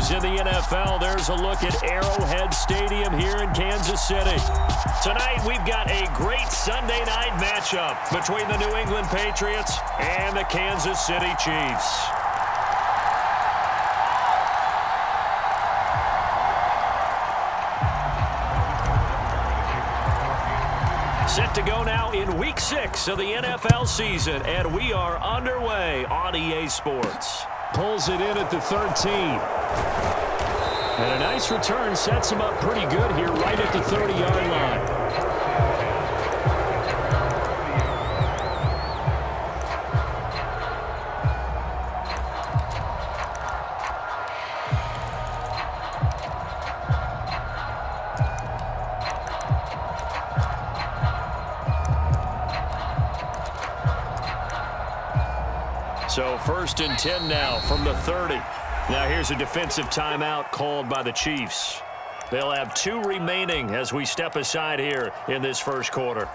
Chiefs in the NFL. There's a look at Arrowhead Stadium here in Kansas City. Tonight, we've got a great Sunday night matchup between the New England Patriots and the Kansas City Chiefs. Set to go now in Week 6 of the NFL season, and we are underway on EA Sports. Pulls it in at the 13. And a nice return sets him up pretty good here right at the 30-yard line. So 1st and 10 now from the 30. Now here's a defensive timeout called by the Chiefs. They'll have 2 remaining as we step aside here in this first quarter.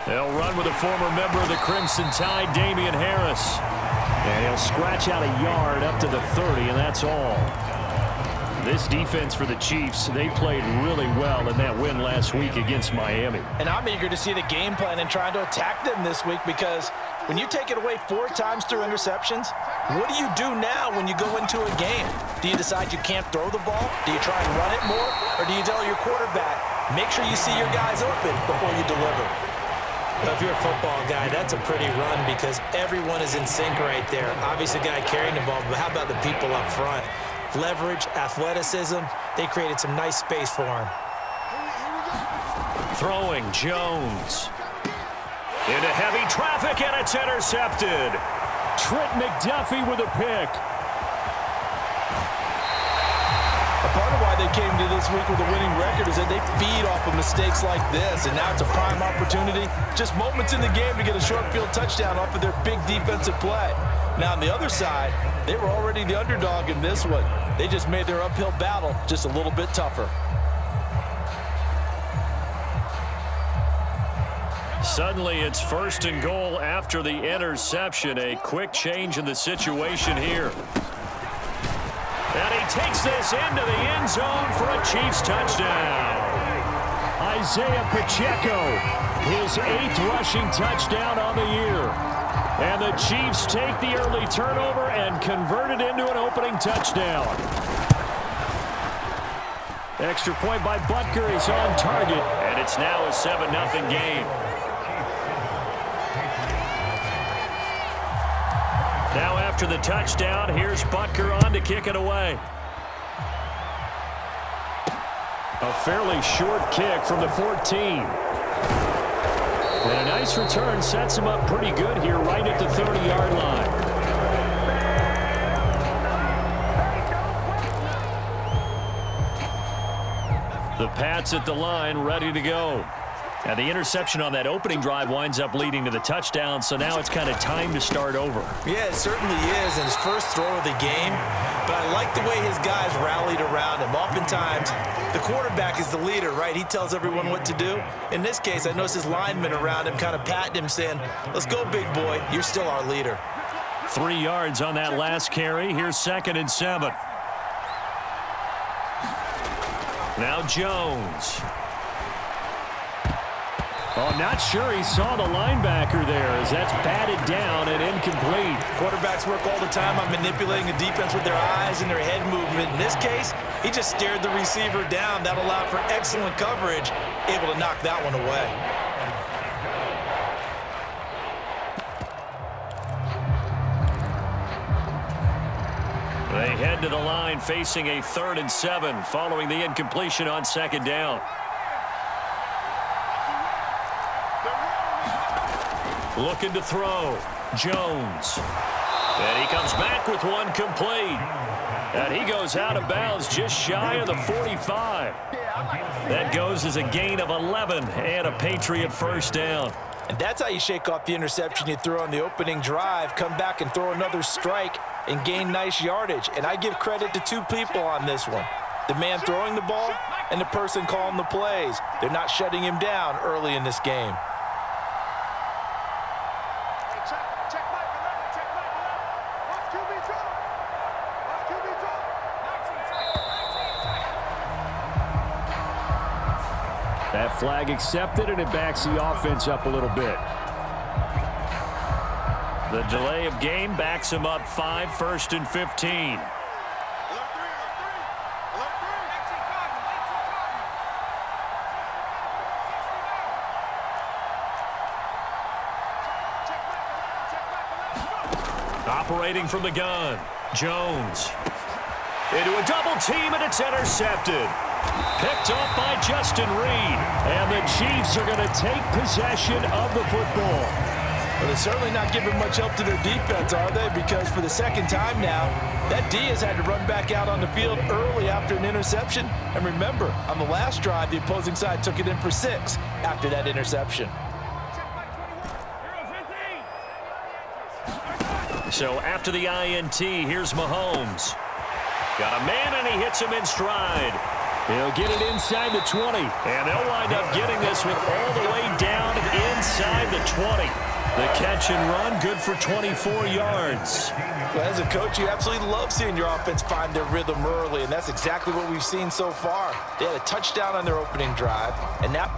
They'll run with a former member of the Crimson Tide, Damian Harris. And he'll scratch out a yard up to the 30, and that's all. This defense for the Chiefs, they played really well in that win last week against Miami. And I'm eager to see the game plan and trying to attack them this week, because when you take it away 4 times through interceptions, what do you do now when you go into a game? Do you decide you can't throw the ball? Do you try and run it more? Or do you tell your quarterback, make sure you see your guys open before you deliver? Well, if you're a football guy, that's a pretty run because everyone is in sync right there. Obviously, the guy carrying the ball, but how about the people up front? Leverage, athleticism, they created some nice space for him. Throwing Jones. Into heavy traffic, and it's intercepted. Trent McDuffie with a pick. Part of why they came to this week with a winning record is that they feed off of mistakes like this, and now it's a prime opportunity, just moments in the game to get a short field touchdown off of their big defensive play. Now on the other side, they were already the underdog in this one. They just made their uphill battle just a little bit tougher. Suddenly it's 1st and goal after the interception. A quick change in the situation here. And he takes this into the end zone for a Chiefs touchdown. Isaiah Pacheco, his 8th rushing touchdown on the year. And the Chiefs take the early turnover and convert it into an opening touchdown. Extra point by Butker is on target, and it's now a 7-0 game. Now after the touchdown, here's Butker on to kick it away. A fairly short kick from the 14. And a nice return sets him up pretty good here right at the 30-yard line. The Pats at the line, ready to go. Now, the interception on that opening drive winds up leading to the touchdown, so now it's kind of time to start over. Yeah, it certainly is, and his first throw of the game. But I like the way his guys rallied around him. Oftentimes, the quarterback is the leader, right? He tells everyone what to do. In this case, I noticed his linemen around him kind of patting him, saying, let's go, big boy. You're still our leader. 3 yards on that last carry. Here's 2nd and 7. Now Jones. Oh, not sure he saw the linebacker there as that's batted down and incomplete. Quarterbacks work all the time on manipulating the defense with their eyes and their head movement. In this case, he just stared the receiver down. That allowed for excellent coverage, able to knock that one away. They head to the line facing a 3rd and 7 following the incompletion on 2nd down. Looking to throw. Jones. And he comes back with one complete. And he goes out of bounds just shy of the 45. That goes as a gain of 11 and a Patriot first down. And that's how you shake off the interception you threw on the opening drive, come back and throw another strike and gain nice yardage. And I give credit to 2 people on this one. The man throwing the ball and the person calling the plays. They're not shutting him down early in this game. That flag accepted, and it backs the offense up a little bit. The delay of game backs him up 5, 1st and 15. Operating from the gun, Jones. Into a double team, and it's intercepted. Picked up by Justin Reed. And the Chiefs are going to take possession of the football. Well, they're certainly not giving much help to their defense, are they? Because for the second time now, that D has had to run back out on the field early after an interception. And remember, on the last drive, the opposing side took it in for 6 after that interception. So after the INT, here's Mahomes. Got a man, and he hits him in stride. He'll get it inside the 20. And they'll wind up getting this one all the way down inside the 20. The catch and run, good for 24 yards. Well, as a coach, you absolutely love seeing your offense find their rhythm early, and that's exactly what we've seen so far. They had a touchdown on their opening drive, and now...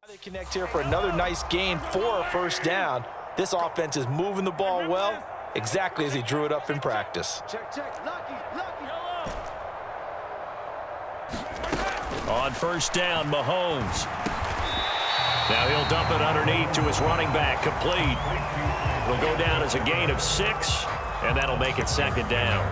They connect here for another nice gain for a first down. This offense is moving the ball well, exactly as he drew it up in practice. On first down, Mahomes. Now he'll dump it underneath to his running back, complete. It'll go down as a gain of 6, and that'll make it 2nd down.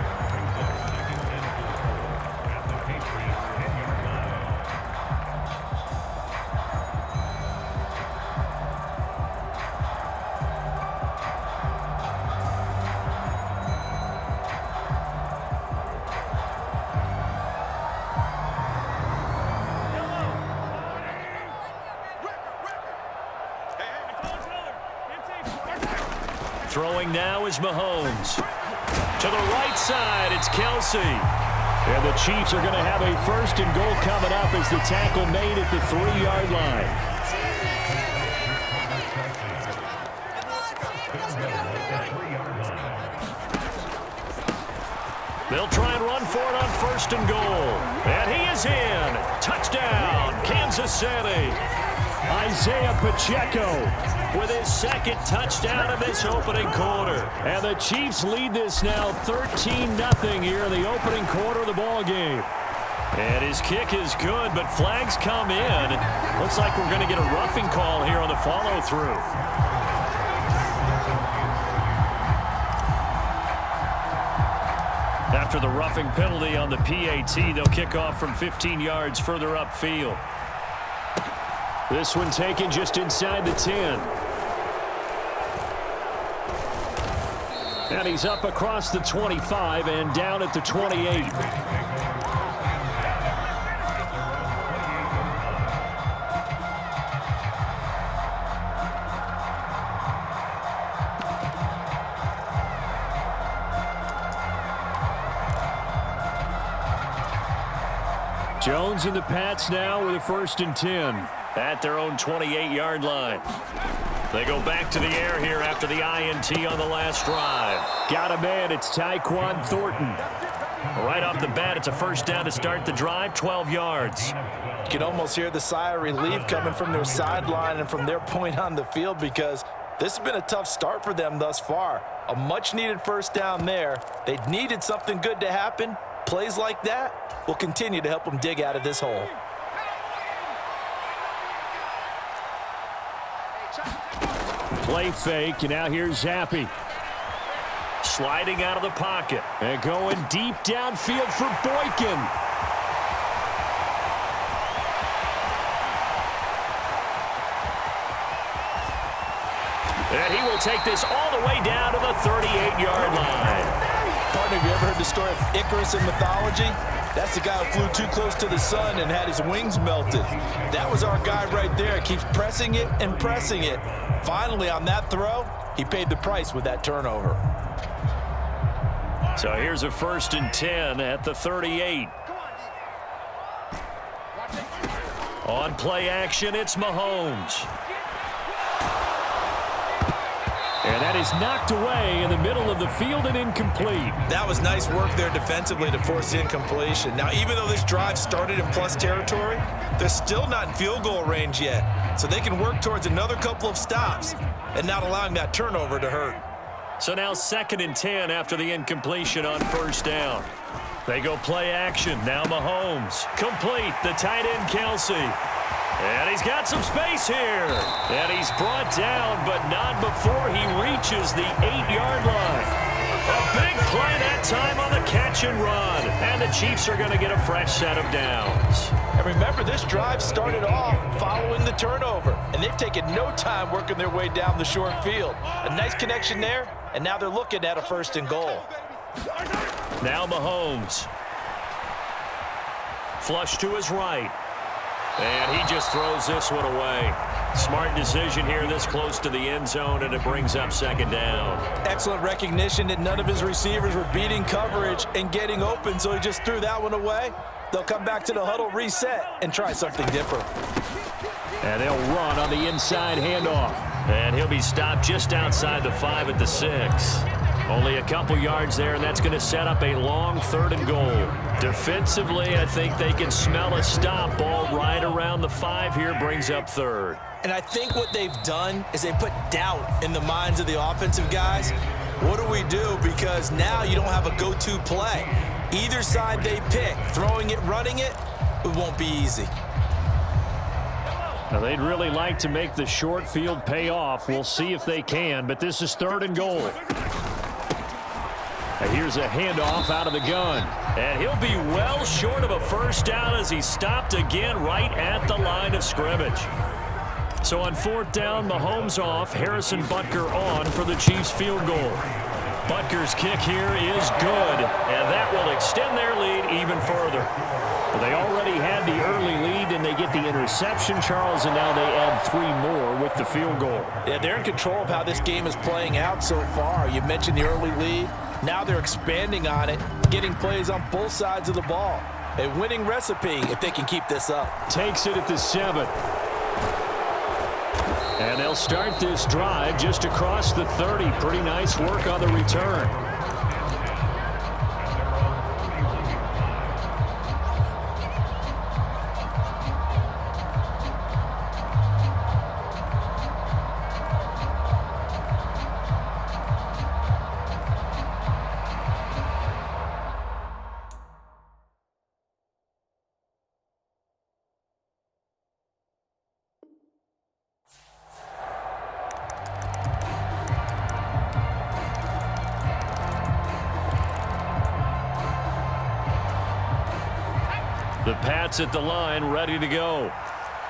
Throwing now is Mahomes. To the right side, it's Kelsey. And the Chiefs are going to have a 1st and goal coming up as the tackle made at the 3-yard line. They'll try and run for it on 1st and goal. And he is in. Touchdown, Kansas City. Isaiah Pacheco with his 2nd touchdown of this opening quarter. And the Chiefs lead this now 13-0 here in the opening quarter of the ball game. And his kick is good, but flags come in. Looks like we're going to get a roughing call here on the follow-through. After the roughing penalty on the PAT, they'll kick off from 15 yards further upfield. This one taken just inside the 10. And he's up across the 25 and down at the 28. Jones and the Pats now with a 1st and 10 at their own 28-yard line. They go back to the air here after the INT on the last drive. Got a man. It's Tyquan Thornton. Right off the bat, it's a 1st down to start the drive, 12 yards. You can almost hear the sigh of relief coming from their sideline and from their point on the field because this has been a tough start for them thus far. A much-needed 1st down there. They needed something good to happen. Plays like that will continue to help them dig out of this hole. Play fake, and now here's Zappi. Sliding out of the pocket. And going deep downfield for Boykin. And he will take this all the way down to the 38-yard line. Partner, have you ever heard the story of Icarus in mythology? That's the guy who flew too close to the sun and had his wings melted. That was our guy right there. Keeps pressing it and pressing it. Finally, on that throw, he paid the price with that turnover. So here's a 1st and 10 at the 38. On play action, it's Mahomes. And that is knocked away in the middle of the field and incomplete. That was nice work there defensively to force the incompletion. Now, even though this drive started in plus territory, they're still not in field goal range yet. So they can work towards another couple of stops and not allowing that turnover to hurt. So now 2nd and 10 after the incompletion on 1st down. They go play action. Now Mahomes. Complete. The tight end, Kelsey. And he's got some space here. And he's brought down, but not before he reaches the 8-yard line. A big play that time on the catch and run. And the Chiefs are going to get a fresh set of downs. And remember, this drive started off following the turnover. And they've taken no time working their way down the short field. A nice connection there, and now they're looking at a 1st and goal. Now Mahomes. Flush to his right. And he just throws this one away. Smart decision here this close to the end zone, and it brings up 2nd down. Excellent recognition that none of his receivers were beating coverage and getting open, so he just threw that one away. They'll come back to the huddle, reset, and try something different. And they'll run on the inside handoff. And he'll be stopped just outside the 5 at the 6. Only a couple yards there, and that's going to set up a long 3rd and goal. Defensively, I think they can smell a stop. Ball right around the 5 here, brings up 3rd. And I think what they've done is they put doubt in the minds of the offensive guys. What do we do? Because now you don't have a go-to play. Either side they pick, throwing it, running it, it won't be easy. Now, they'd really like to make the short field pay off. We'll see if they can, but this is 3rd and goal. And here's a handoff out of the gun. And he'll be well short of a 1st down as he's stopped again right at the line of scrimmage. So on 4th down, Mahomes off, Harrison Butker on for the Chiefs field goal. Butker's kick here is good, and that will extend their lead even further. Well, they already had the early lead, and they get the interception, Charles, and now they add 3 more with the field goal. Yeah, they're in control of how this game is playing out so far. You mentioned the early lead. Now they're expanding on it, getting plays on both sides of the ball. A winning recipe if they can keep this up. Takes it at the 7. And they'll start this drive just across the 30. Pretty nice work on the return. The Pats at the line, ready to go.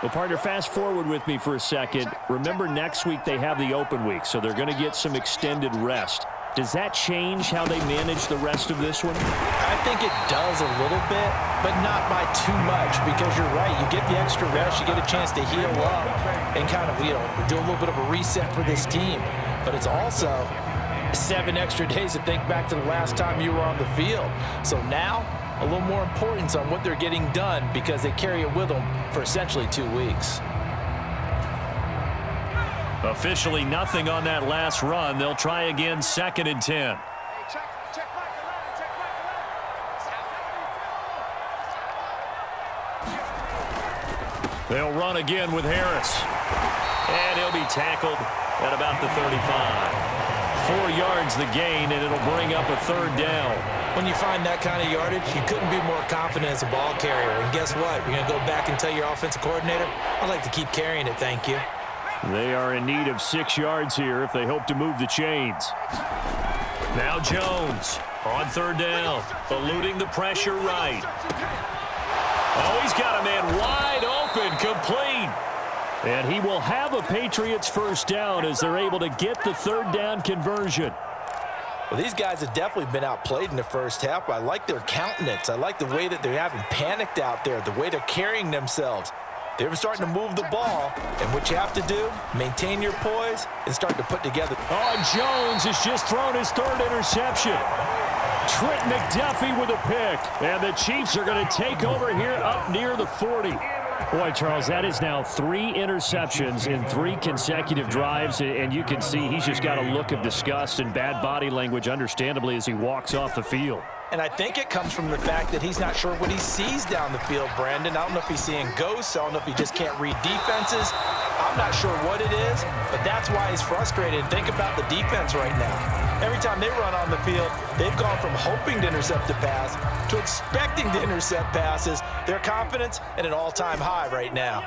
Well, partner, fast forward with me for a second. Remember, next week they have the open week, so they're going to get some extended rest. Does that change how they manage the rest of this one? I think it does a little bit, but not by too much, because you're right. You get the extra rest, you get a chance to heal up and kind of, do a little bit of a reset for this team. But it's also 7 extra days to think back to the last time you were on the field. So now, a little more importance on what they're getting done, because they carry it with them for essentially 2 weeks. Officially nothing on that last run. They'll try again, 2nd and 10. They'll run again with Harris. And he'll be tackled at about the 35. 4 yards the gain, and it'll bring up a 3rd down. When you find that kind of yardage, you couldn't be more confident as a ball carrier. And guess what? You're going to go back and tell your offensive coordinator, I'd like to keep carrying it, thank you. They are in need of 6 yards here if they hope to move the chains. Now Jones on 3rd down, eluding the pressure right. Oh, he's got a man wide open, complete. And he will have a Patriots 1st down as they're able to get the 3rd down conversion. Well, these guys have definitely been outplayed in the first half, but I like their countenance. I like the way that they haven't panicked out there, the way they're carrying themselves. They're starting to move the ball, and what you have to do, maintain your poise and start to put together. Oh, Jones has just thrown his 3rd interception. Trent McDuffie with a pick, and the Chiefs are going to take over here up near the 40. Boy, Charles, that is now 3 interceptions in 3 consecutive drives, and you can see he's just got a look of disgust and bad body language, understandably, as he walks off the field. And I think it comes from the fact that he's not sure what he sees down the field, Brandon. I don't know if he's seeing ghosts. I don't know if he just can't read defenses. I'm not sure what it is, but that's why he's frustrated. Think about the defense right now. Every time they run on the field, they've gone from hoping to intercept a pass to expecting to intercept passes. Their confidence at an all-time high right now.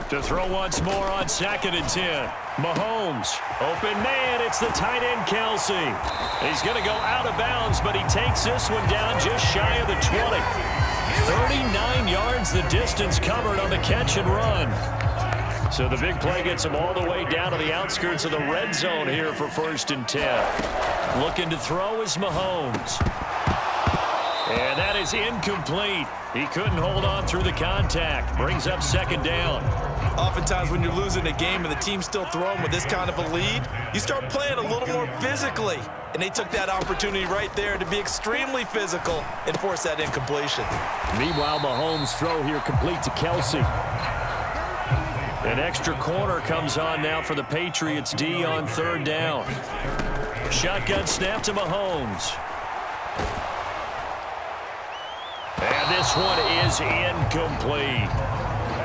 To throw once more on 2nd and 10. Mahomes, open man, it's the tight end Kelsey. He's going to go out of bounds, but he takes this one down just shy of the 20. 39 yards the distance covered on the catch and run. So the big play gets him all the way down to the outskirts of the red zone here for 1st and 10. Looking to throw is Mahomes. And that is incomplete. He couldn't hold on through the contact. Brings up 2nd down. Oftentimes when you're losing a game and the team's still throwing with this kind of a lead, you start playing a little more physically. And they took that opportunity right there to be extremely physical and force that incompletion. Meanwhile, Mahomes' throw here complete to Kelsey. An extra corner comes on now for the Patriots D on 3rd down. Shotgun snap to Mahomes. And this one is incomplete.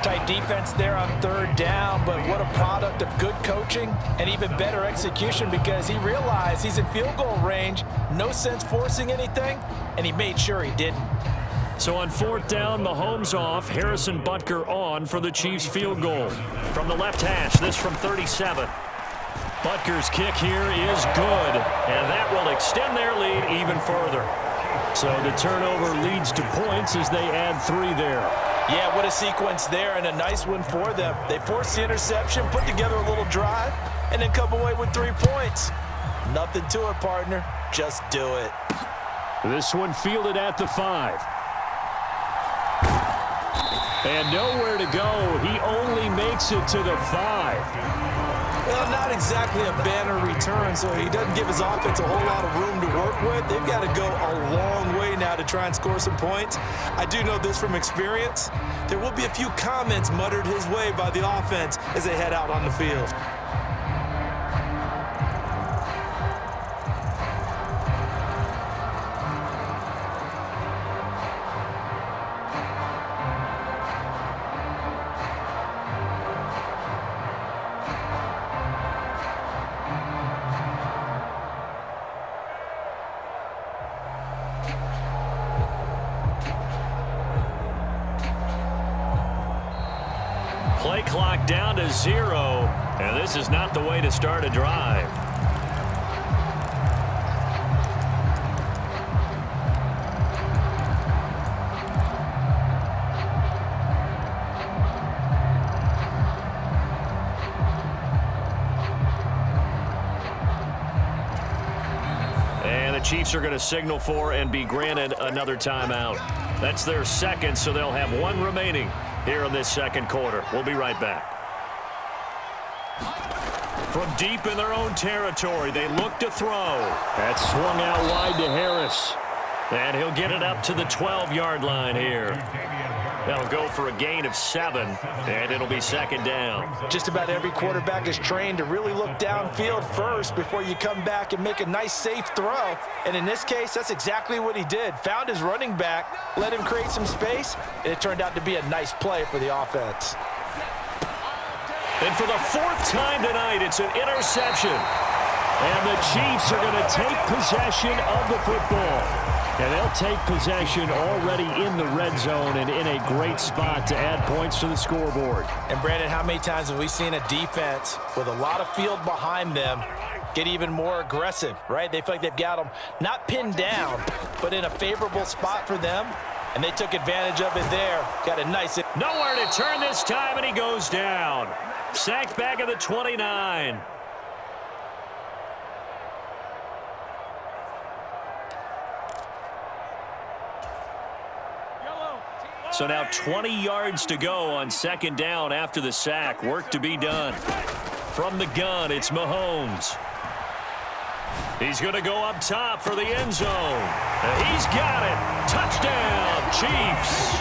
Tight defense there on 3rd down, but what a product of good coaching and even better execution, because he realized he's in field goal range. No sense forcing anything, and he made sure he didn't. So on 4th down, Mahomes off, Harrison Butker on for the Chiefs field goal. From the left hash, this from 37. Butker's kick here is good, and that will extend their lead even further. So the turnover leads to points as they add 3 there. Yeah, what a sequence there, and a nice one for them. They forced the interception, put together a little drive, and then come away with 3 points. Nothing to it, partner. Just do it. This one fielded at the 5. And nowhere to go. He only makes it to the 5. Well, not exactly a banner return, so he doesn't give his offense a whole lot of room to work with. They've got to go a long way now to try and score some points. I do know this from experience. There will be a few comments muttered his way by the offense as they head out on the field. Play clock down to 0, and this is not the way to start a drive. Chiefs are going to signal for and be granted another timeout. That's their second, so they'll have one remaining here in this second quarter. We'll be right back. From deep in their own territory, they look to throw. That's swung out wide to Harris. And he'll get it up to the 12-yard line here. That'll go for a gain of 7, and it'll be second down. Just about every quarterback is trained to really look downfield first before you come back and make a nice, safe throw. And in this case, that's exactly what he did. Found his running back, let him create some space, and it turned out to be a nice play for the offense. And for the 4th time tonight, it's an interception. And the Chiefs are going to take possession of the football. And they'll take possession already in the red zone and in a great spot to add points to the scoreboard. And, Brandon, how many times have we seen a defense with a lot of field behind them get even more aggressive, right? They feel like they've got them not pinned down, but in a favorable spot for them, and they took advantage of it there. Got a nice... Nowhere to turn this time, and he goes down. Sacked back at the 29. So now 20 yards to go on second down after the sack. Work to be done. From the gun, it's Mahomes. He's going to go up top for the end zone. He's got it. Touchdown, Chiefs.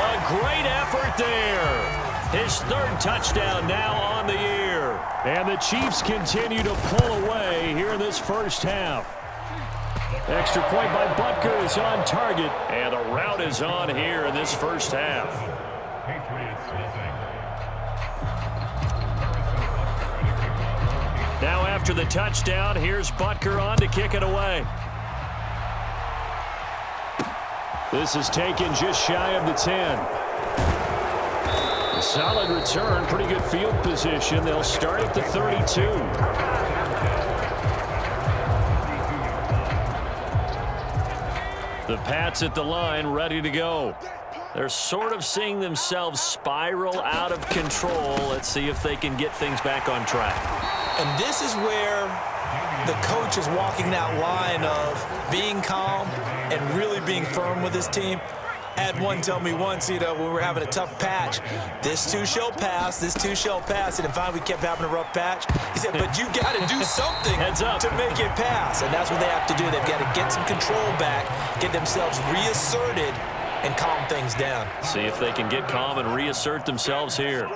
A great effort there. His 3rd touchdown now on the year. And the Chiefs continue to pull away here in this first half. Extra point by Butker is on target. And the route is on here in this first half. Now after the touchdown, here's Butker on to kick it away. This is taken just shy of the 10. A solid return, pretty good field position. They'll start at the 32. The Pats at the line, ready to go. They're sort of seeing themselves spiral out of control. Let's see if they can get things back on track. And this is where the coach is walking that line of being calm and really being firm with his team. Had one tell me once, when we were having a tough patch, this too shall pass, this too shall pass. And finally we kept having a rough patch. He said, but you got to do something to make it pass. And that's what they have to do. They've got to get some control back, get themselves reasserted, and calm things down. See if they can get calm and reassert themselves here.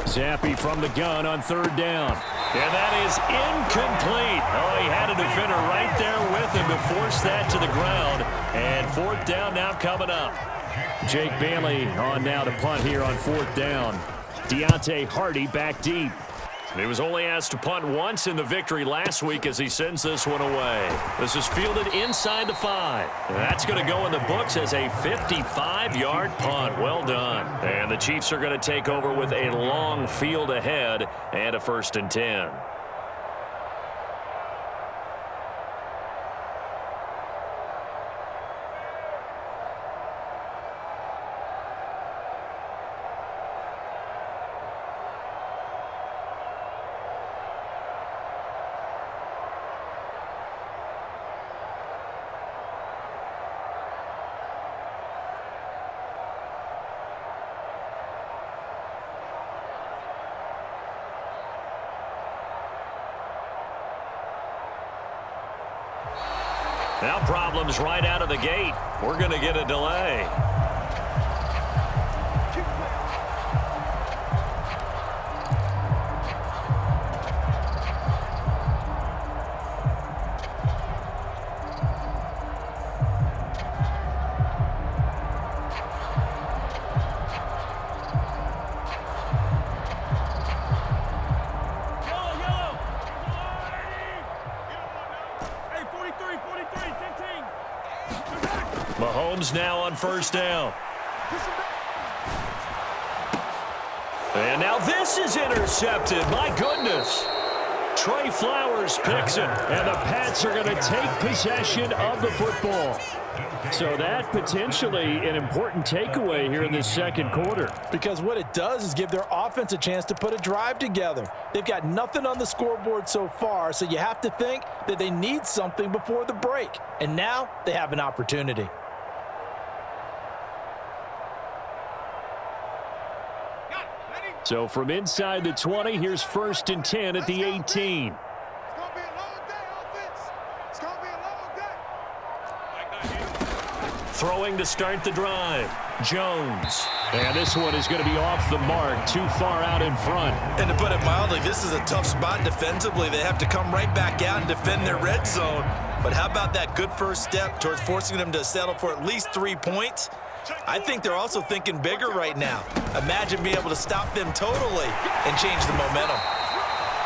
Zappy from the gun on 3rd down. And that is incomplete. Oh, he had a defender right there with him to force that to the ground. And 4th down now coming up. Jake Bailey on now to punt here on 4th down. Deontay Hardy back deep. He was only asked to punt once in the victory last week as he sends this one away. This is fielded inside the 5. That's going to go in the books as a 55-yard punt. Well done. And the Chiefs are going to take over with a long field ahead and a 1st and 10. Now problems right out of the gate. We're going to get a delay. Mahomes now on 1st down. And now this is intercepted. My goodness. Trey Flowers picks it, and the Pats are going to take possession of the football. So that potentially an important takeaway here in this second quarter. Because what it does is give their offense a chance to put a drive together. They've got nothing on the scoreboard so far, so you have to think that they need something before the break. And now they have an opportunity. So from inside the 20, here's 1st and 10 at the 18. Throwing to start the drive. Jones. And this one is going to be off the mark, too far out in front. And to put it mildly, this is a tough spot defensively. They have to come right back out and defend their red zone. But how about that good first step towards forcing them to settle for at least 3 points? I think they're also thinking bigger right now. Imagine being able to stop them totally and change the momentum.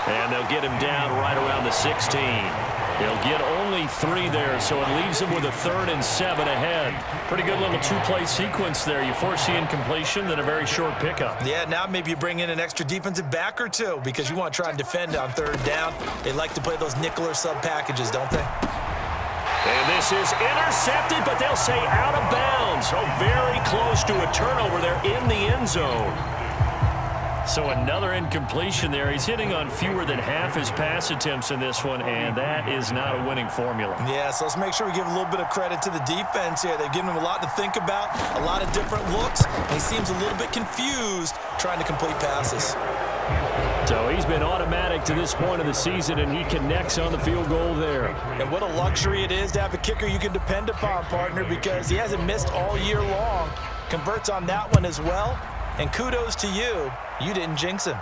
And they'll get him down right around the 16. He'll get only 3 there, so it leaves him with a 3rd and 7 ahead. Pretty good little 2-play sequence there. You force the incompletion, then a very short pickup. Yeah, now maybe you bring in an extra defensive back or 2 because you want to try and defend on 3rd down. They like to play those nickel or sub packages, don't they? And this is intercepted, but they'll say out of bounds. Oh, very close to a turnover there in the end zone. So another incompletion there. He's hitting on fewer than half his pass attempts in this one, and that is not a winning formula. Yeah, so let's make sure we give a little bit of credit to the defense here. They've given him a lot to think about, a lot of different looks, and he seems a little bit confused trying to complete passes. So he's been automatic to this point of the season, and he connects on the field goal there. And what a luxury it is to have a kicker you can depend upon, partner, because he hasn't missed all year long. Converts on that one as well. And kudos to you. You didn't jinx him.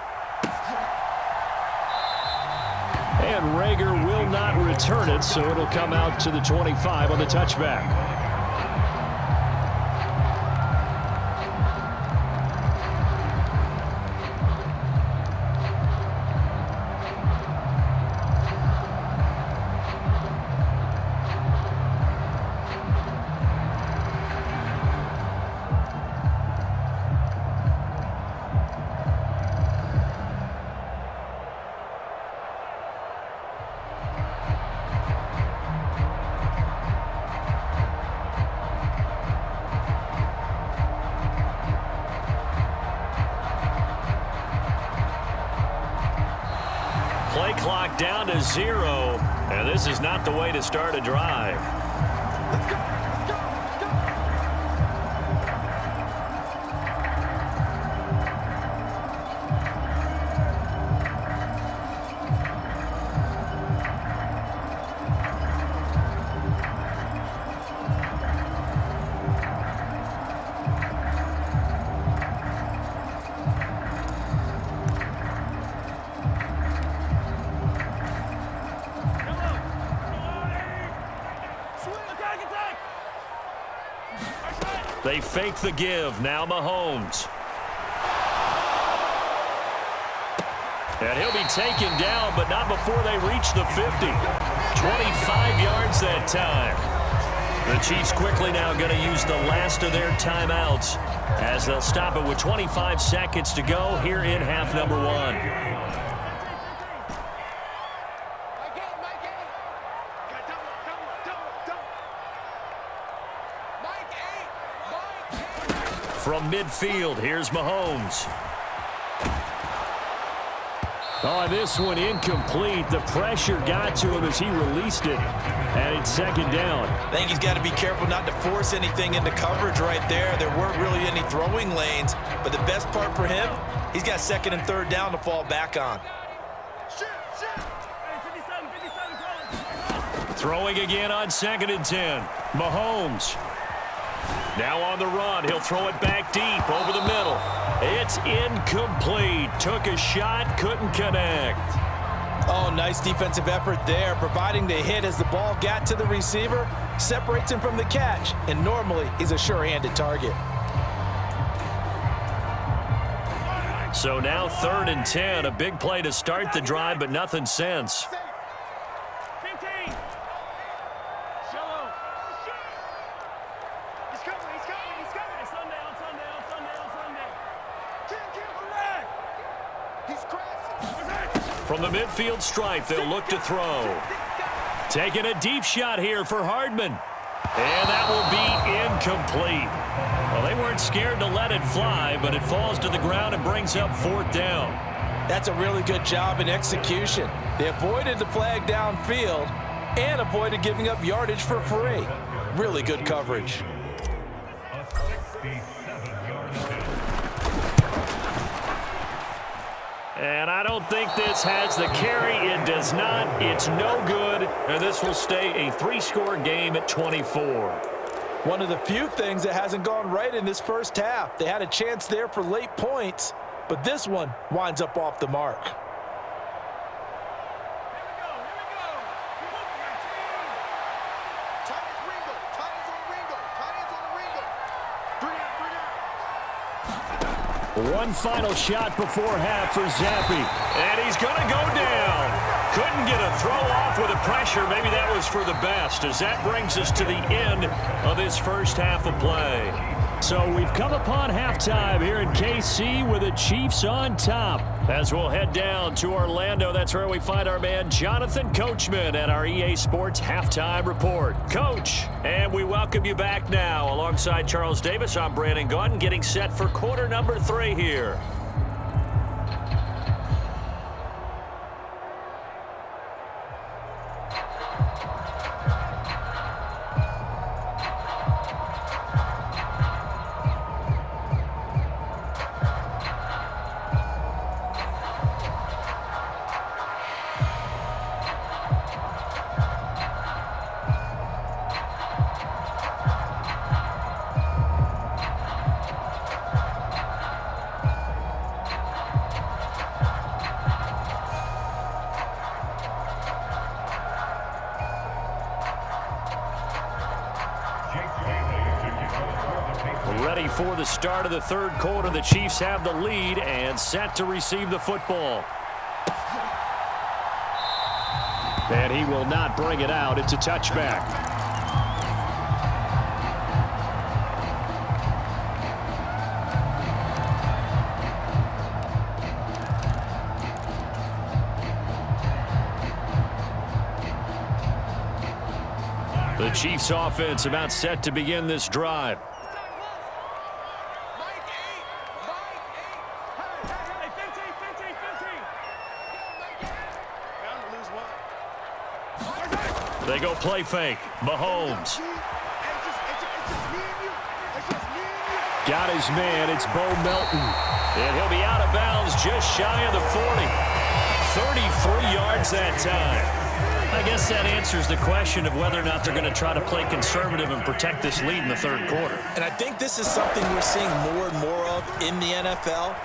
And Rager will not return it, so it'll come out to the 25 on the touchback. Play clock down to 0, and this is not the way to start a drive. They fake the give. Now Mahomes. And he'll be taken down, but not before they reach the 50. 25 yards that time. The Chiefs quickly now going to use the last of their timeouts as they'll stop it with 25 seconds to go here in half number 1. From midfield, here's Mahomes. Oh, this one incomplete. The pressure got to him as he released it, and it's 2nd down. I think he's got to be careful not to force anything into coverage right there. There weren't really any throwing lanes, but the best part for him, he's got 2nd and 3rd down to fall back on. Throwing again on 2nd and 10. Mahomes. Now on the run, he'll throw it back deep over the middle. It's incomplete. Took a shot, couldn't connect. Oh, nice defensive effort there, providing the hit as the ball got to the receiver, separates him from the catch, and normally he's a sure-handed target. So now 3rd and 10, a big play to start the drive, but nothing since. From the midfield stripe, they'll look to throw. Taking a deep shot here for Hardman. And that will be incomplete. Well, they weren't scared to let it fly, but it falls to the ground and brings up 4th down. That's a really good job in execution. They avoided the flag downfield and avoided giving up yardage for free. Really good coverage. And I don't think this has the carry. It does not. It's no good. And this will stay a 3-score game at 24. One of the few things that hasn't gone right in this first half. They had a chance there for late points, but this one winds up off the mark. One final shot before half for Zappi. And he's going to go down. Couldn't get a throw off with the pressure. Maybe that was for the best, as that brings us to the end of this first half of play. So we've come upon halftime here in KC with the Chiefs on top. As we'll head down to Orlando, that's where we find our man Jonathan Coachman at our EA Sports Halftime Report. Coach, and we welcome you back now. Alongside Charles Davis, I'm Brandon Gaudin, getting set for quarter number 3 here. Ready for the start of the third quarter. The Chiefs have the lead and set to receive the football. And he will not bring it out. It's a touchback. The Chiefs offense about set to begin this drive. They go play fake. Mahomes. Got his man. It's Bo Melton. And he'll be out of bounds just shy of the 40. 33 yards that time. I guess that answers the question of whether or not they're going to try to play conservative and protect this lead in the third quarter. And I think this is something we're seeing more and more of in the NFL.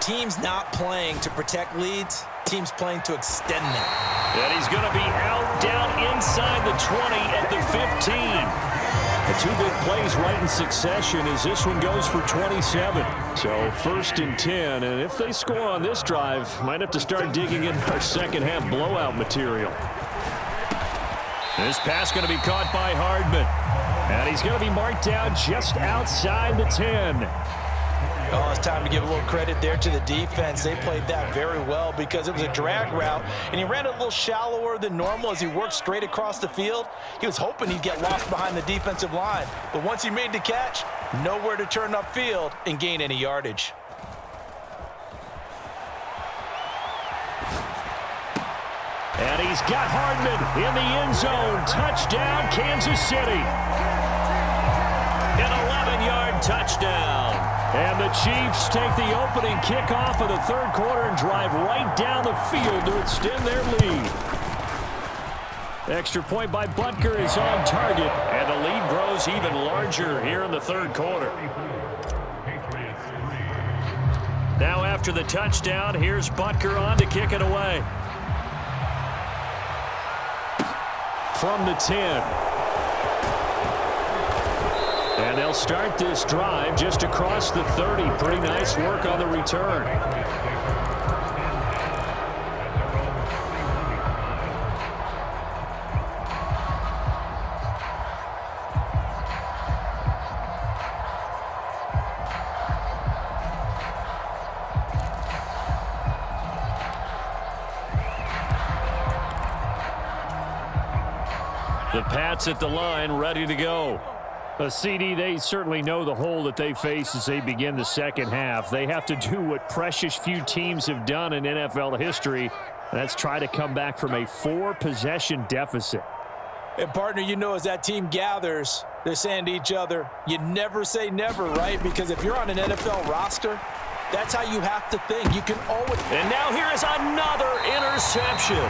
Teams not playing to protect leads, teams playing to extend them. And he's going to be out down inside the 20 at the 15. The 2 big plays right in succession as this one goes for 27. So 1st and 10, and if they score on this drive, might have to start digging in our second half blowout material. This pass going to be caught by Hardman. And he's going to be marked down just outside the 10. Oh, it's time to give a little credit there to the defense. They played that very well because it was a drag route, and he ran a little shallower than normal as he worked straight across the field. He was hoping he'd get lost behind the defensive line, but once he made the catch, nowhere to turn upfield and gain any yardage. And he's got Hardman in the end zone. Touchdown, Kansas City. An 11-yard touchdown. And the Chiefs take the opening kickoff of the third quarter and drive right down the field to extend their lead. Extra point by Butker is on target, and the lead grows even larger here in the third quarter. Now after the touchdown, here's Butker on to kick it away. From the 10. And they'll start this drive just across the 30. Pretty nice work on the return. The Pats at the line, ready to go. CD, they certainly know the hole that they face as they begin the second half. They have to do what precious few teams have done in NFL history, and that's try to come back from a 4-possession deficit. And, partner, you know, as that team gathers, they're saying to each other, you never say never, right? Because if you're on an NFL roster, that's how you have to think. You can always. And now here is another interception.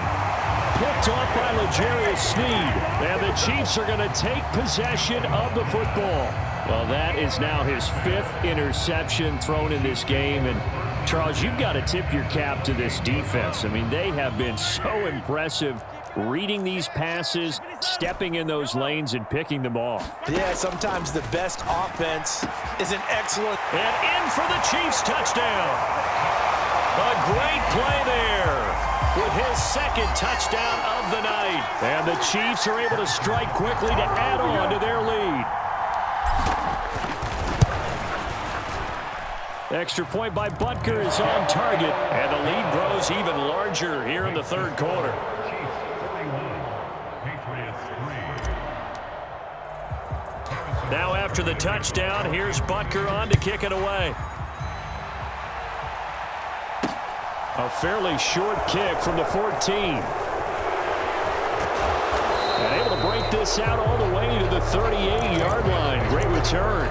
Picked off by L'Jarius Sneed. And the Chiefs are going to take possession of the football. Well, that is now his 5th interception thrown in this game. And, Charles, you've got to tip your cap to this defense. I mean, they have been so impressive reading these passes, stepping in those lanes, and picking them off. Yeah, sometimes the best offense is an excellent. And in for the Chiefs touchdown. A great play there with his 2nd touchdown of the night. And the Chiefs are able to strike quickly to add on to their lead. Extra point by Butker is on target. And the lead grows even larger here in the 3rd quarter. Now after the touchdown, here's Butker on to kick it away. A fairly short kick from the 14. And able to break this out all the way to the 38-yard line. Great return.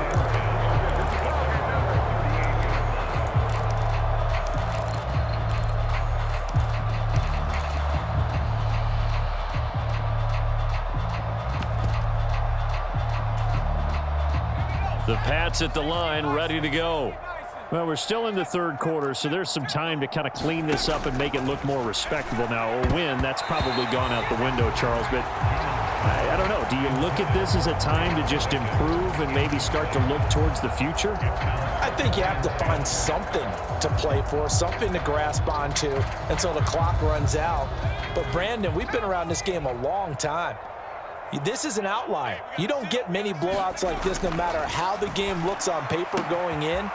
The Pats at the line, ready to go. Well, we're still in the 3rd quarter, so there's some time to kind of clean this up and make it look more respectable. Now, a win, that's probably gone out the window, Charles, but I don't know. Do you look at this as a time to just improve and maybe start to look towards the future? I think you have to find something to play for, something to grasp onto until the clock runs out. But, Brandon, we've been around this game a long time. This is an outlier. You don't get many blowouts like this no matter how the game looks on paper going in.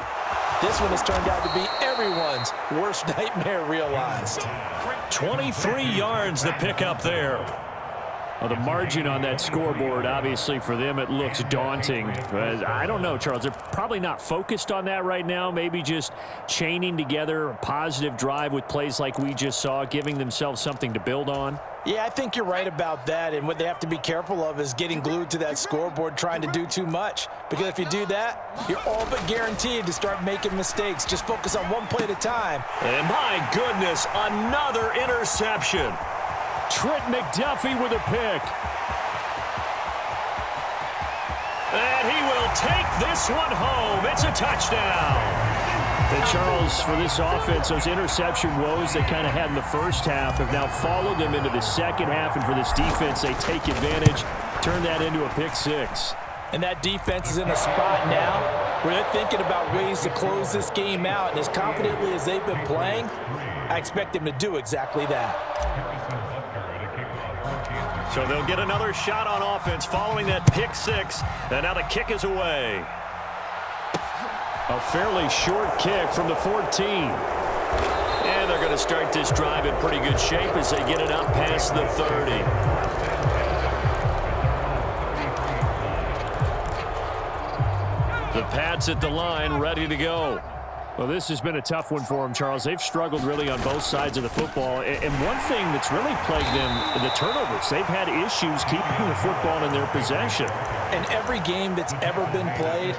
This one has turned out to be everyone's worst nightmare realized. 23 yards the pickup there. Well, the margin on that scoreboard, obviously, for them, it looks daunting. I don't know, Charles. They're probably not focused on that right now. Maybe just chaining together a positive drive with plays like we just saw, giving themselves something to build on. Yeah, I think you're right about that, and what they have to be careful of is getting glued to that scoreboard trying to do too much, because if you do that, you're all but guaranteed to start making mistakes. Just focus on one play at a time. And my goodness, another interception. Trent McDuffie with a pick. And he will take this one home. It's a touchdown. And Charles, for this offense, those interception woes they kind of had in the first half have now followed them into the second half. And for this defense, they take advantage, turn that into a pick 6. And that defense is in a spot now where they're thinking about ways to close this game out. And as confidently as they've been playing, I expect them to do exactly that. So they'll get another shot on offense following that pick 6. And now the kick is away. A fairly short kick from the 14. And they're going to start this drive in pretty good shape as they get it up past the 30. The Pats at the line, ready to go. Well, this has been a tough one for them, Charles. They've struggled really on both sides of the football. And one thing that's really plagued them, the turnovers. They've had issues keeping the football in their possession. In every game that's ever been played,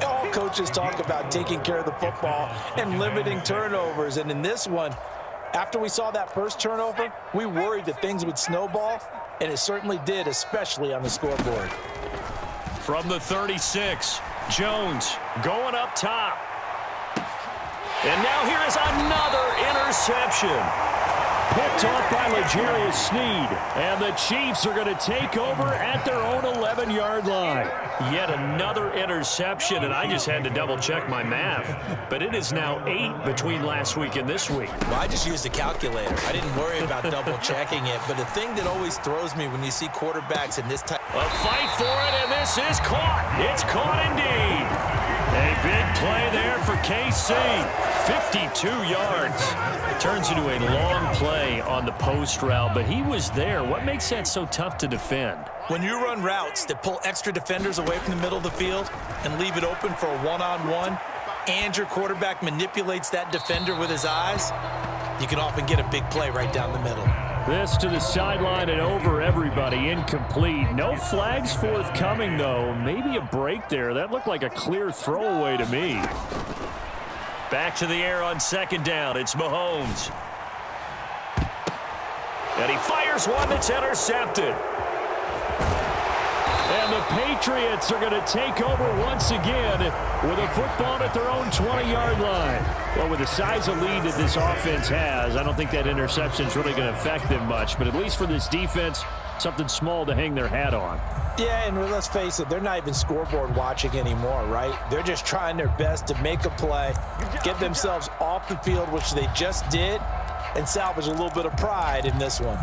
all coaches talk about taking care of the football and limiting turnovers. And in this one, after we saw that first turnover, we worried that things would snowball, and it certainly did, especially on the scoreboard. From the 36, Jones going up top. And now here is another interception. Picked off by L'Jarius Sneed. And the Chiefs are going to take over at their own 11-yard line. Yet another interception, and I just had to double-check my math. But it is now 8 between last week and this week. Well, I just used a calculator. I didn't worry about double-checking it. But the thing that always throws me when you see quarterbacks in this type... A fight for it, and this is caught. It's caught indeed. A big play there for KC. 52 yards. Turns into a long play on the post route, but he was there. What makes that so tough to defend? When you run routes that pull extra defenders away from the middle of the field and leave it open for a one-on-one, and your quarterback manipulates that defender with his eyes, you can often get a big play right down the middle. This to the sideline and over everybody. Incomplete. No flags forthcoming, though. Maybe a break there. That looked like a clear throwaway to me. Back to the air on second down. It's Mahomes. And he fires one that's intercepted. And the Patriots are going to take over once again with a football at their own 20-yard line. Well, with the size of lead that this offense has, I don't think that interception is really going to affect them much. But at least for this defense, something small to hang their hat on. Yeah, and let's face it, they're not even scoreboard watching anymore, right? They're just trying their best to make a play, get themselves off the field, which they just did, and salvage a little bit of pride in this one.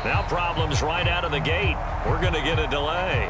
Now problems right out of the gate. We're going to get a delay.